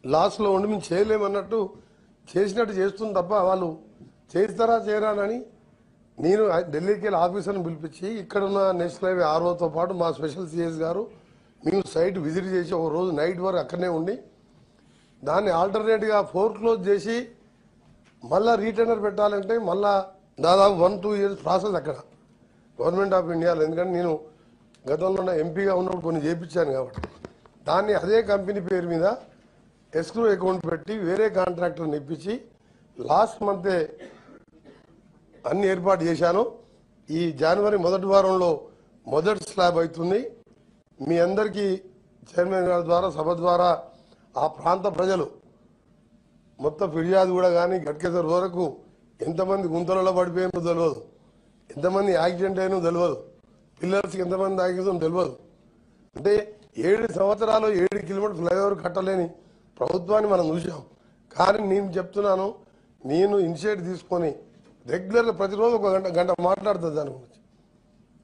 లాస్ట్లో ఉండి మేము చేయలేమన్నట్టు చేసినట్టు చేస్తుంది తప్ప వాళ్ళు చేస్తారా చేయరానని నేను ఢిల్లీకి వెళ్ళి ఆఫీసర్ని పిలిపించి ఇక్కడున్న నేషనల్ హైవే ఆర్ఓతో పాటు మా స్పెషల్ సిఎస్ గారు మేము సైట్ విజిట్ చేసి ఒక రోజు నైట్ వరకు అక్కడనే ఉండి దాన్ని ఆల్టర్నేట్గా క్లోజ్ చేసి మళ్ళీ రీటెండర్ పెట్టాలంటే మళ్ళా దాదాపు 1-2 ఇయర్స్ ప్రాసెస్ అక్కడ గవర్నమెంట్ ఆఫ్ ఇండియాలో. ఎందుకంటే నేను గతంలో ఎంపీగా ఉన్నప్పుడు కొన్ని చేయించాను కాబట్టి దాన్ని అదే కంపెనీ పేరు మీద ఎస్క్రూ అకౌంట్ పెట్టి వేరే కాంట్రాక్టర్ని ఇప్పించి లాస్ట్ మంతే అన్ని ఏర్పాటు చేశాను. ఈ జనవరి మొదటి వారంలో మొదటి స్లాబ్ అవుతుంది. మీ అందరికీ చైర్మన్ గారి ద్వారా సభ ద్వారా ఆ ప్రాంత ప్రజలు మొత్తం ఫిర్యాదు కూడా కానీ గట్కేసర్ వరకు ఎంతమంది గుంతలలో పడిపోయినో తెలియదు, ఎంతమంది యాక్సిడెంట్ అయినో తెలియదు, పిల్లర్స్కి ఎంతమంది ఆగిందో తెలియదు. అంటే 7 సంవత్సరాలు 7 కిలోమీటర్ ఫ్లైఓవర్ కట్టలేని ప్రభుత్వాన్ని మనం చూసాం. కానీ నేను చెప్తున్నాను, నేను ఇనిషియేటివ్ తీసుకొని రెగ్యులర్గా ప్రతిరోజు ఒక గంట మాట్లాడుతుంది దాని గురించి.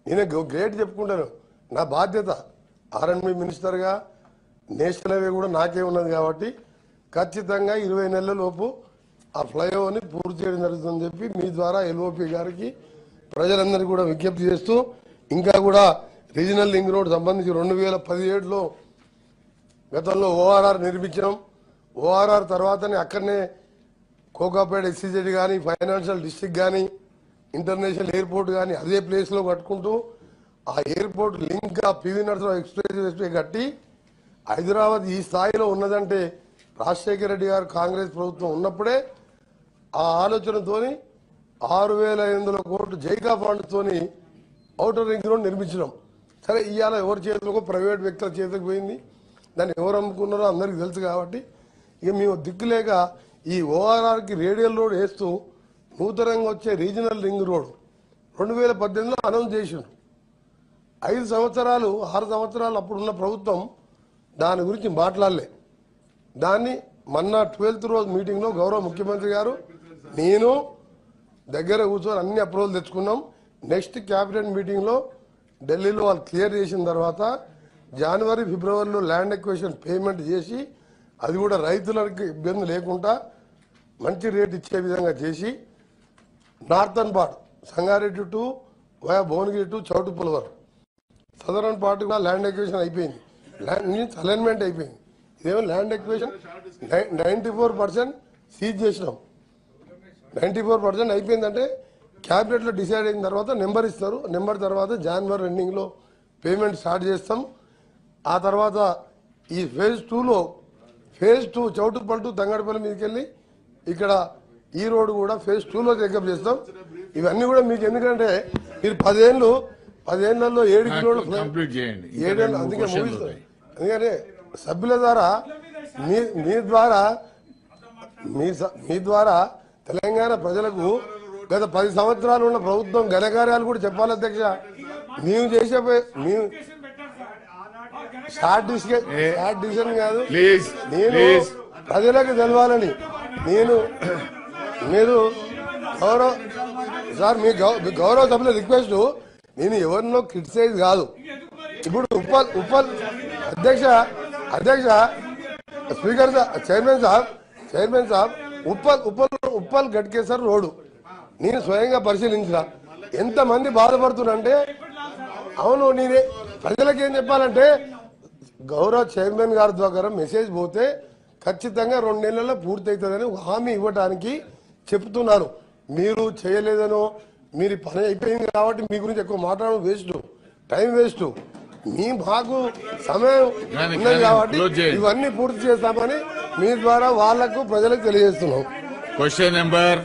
నేనే గ్రేట్ చెప్పుకుంటాను. నా బాధ్యత R&B మినిస్టర్గా నేషనల్ హైవే కూడా నాకే ఉన్నది కాబట్టి ఖచ్చితంగా 20 నెలల లోపు ఆ ఫ్లైఓవర్ని పూర్తి చేయడం జరుగుతుందని చెప్పి మీ ద్వారా LOP గారికి ప్రజలందరికీ కూడా విజ్ఞప్తి చేస్తూ, ఇంకా కూడా రీజనల్ లింక్ రోడ్ సంబంధించి 2017లో గతంలో ORR నిర్మించాం. ORR తర్వాతనే అక్కడనే కోకాపేట SEZ కానీ ఫైనాన్షియల్ డిస్ట్రిక్ట్ కానీ ఇంటర్నేషనల్ ఎయిర్పోర్ట్ కానీ అదే ప్లేస్లో కట్టుకుంటూ ఆ airport link PV Narasimha Rao expressway కట్టి హైదరాబాద్ ఈ స్థాయిలో ఉన్నదంటే రాజశేఖర రెడ్డి గారు కాంగ్రెస్ ప్రభుత్వం ఉన్నప్పుడే ఆ ఆలోచనతోని 6,500 కోట్లు జైకా ఫండ్తోని ఔటర్ రింగ్ రోడ్ నిర్మించడం. సరే ఇవాళ ఎవరి చేతులకు ప్రైవేట్ వ్యక్తుల చేతికి పోయింది, దాన్ని ఎవరు అమ్ముకున్నారో అందరికీ తెలుసు. కాబట్టి ఇక మేము దిక్కులేక ఈ ORRకి రేడియల్ రోడ్ వేస్తూ నూతనంగా వచ్చే రీజనల్ రింగ్ రోడ్ 2018లో అనౌన్స్ చేసిండ్రు. 5 సంవత్సరాలు 6 సంవత్సరాలు అప్పుడున్న ప్రభుత్వం దాని గురించి మాట్లాడలే. దాన్ని మొన్న 12th రోజు మీటింగ్లో గౌరవ ముఖ్యమంత్రి గారు నేను దగ్గర కూర్చొని అన్ని అప్రూవల్ తెచ్చుకున్నాం. నెక్స్ట్ క్యాబినెట్ మీటింగ్లో ఢిల్లీలో వాళ్ళు క్లియర్ చేసిన తర్వాత జనవరి ఫిబ్రవరిలో ల్యాండ్ ఎక్విజిషన్ పేమెంట్ చేసి అది కూడా రైతులకు ఇబ్బంది లేకుండా మంచి రేట్ ఇచ్చే విధంగా చేసి northern part Sangareddy to via Bhuvanagiri to Choutuppal వరకు సదరన్ పార్ట్ కూడా ల్యాండ్ ఎక్విజిషన్ అయిపోయింది, ల్యాండ్ మీన్స్ అలైన్మెంట్ అయిపోయింది. ఇదేమో ల్యాండ్ ఎక్విజిషన్ 94% సీజ్ చేసినాం. 94% అయిపోయిందంటే క్యాబినెట్లో డిసైడ్ అయిన తర్వాత నెంబర్ ఇస్తారు. నెంబర్ తర్వాత జనవరి ఎండింగ్లో పేమెంట్ స్టార్ట్ చేస్తాం. ఆ తర్వాత ఈ ఫేజ్ 2 చౌటుప్పల్ టు తంగడపల్లి మీదకి వెళ్ళి ఇక్కడ ఈ రోడ్డు కూడా ఫేజ్ 2లో చెకప్ చేస్తాం. ఇవన్నీ కూడా మీకు ఎందుకంటే మీరు 10 ఏళ్ళలో 7 కిలోమీటర్లు కంప్లీట్ చేయండి. 7 ఏళ్ళు అందుకే ముగిస్తాం. ఎందుకంటే సభ్యుల ద్వారా మీ ద్వారా తెలంగాణ ప్రజలకు గత 10 సంవత్సరాలు ఉన్న ప్రభుత్వం ఘనకార్యాలు కూడా చెప్పాలి అధ్యక్ష. మేము చేసే మేము షార్ట్ డిసిషన్ కాదు, నేను ప్రజలకు తెలవాలని మీరు మీ గౌరవ సభ్యుల రిక్వెస్ట్. నేను ఎవరినో క్రిటిసైజ్ కాదు. ఇప్పుడు ఉప్పల్ అధ్యక్ష స్పీకర్ చైర్మన్ సాబ్ ఉప్పల్ గట్కేసర్ రోడ్డు నేను స్వయంగా పరిశీలించిన ఎంతమంది బాధపడుతున్నారంటే, అవును నేనే ప్రజలకు ఏం చెప్పాలంటే గౌరవ చైర్మన్ గారి ద్వారా మెసేజ్ పోతే ఖచ్చితంగా 2 నెలల్లో పూర్తి అవుతుందని హామీ ఇవ్వడానికి చెప్తున్నాను. మీరు చేయలేదనో మీరు పని అయిపోయింది కాబట్టి మీ గురించి ఎక్కువ మాట్లాడడం వేస్ట్, టైం వేస్ట్. మాకు సమయం ఉన్నది కాబట్టి ఇవన్నీ పూర్తి చేస్తామని మీ ద్వారా వాళ్లకు ప్రజలకు తెలియజేస్తున్నాం. క్వశ్చన్ నెంబర్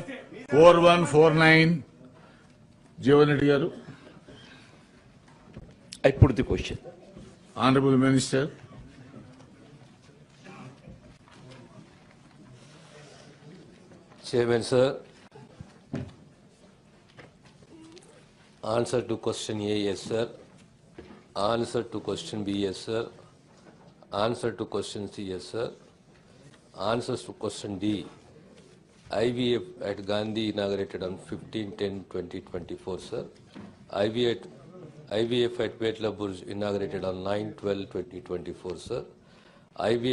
4149 జీవన్ రెడ్డి గారు. I put the question. Honorable Minister. Chairman sir, answer to question A, yes sir. Answer to question B, yes sir. Answer to question C, yes sir. Answers to question D. IVF at Gandhi inaugurated on 15/10/2024, sir. IVF at Betla Burj inaugurated on 9/12/2024, sir. IVF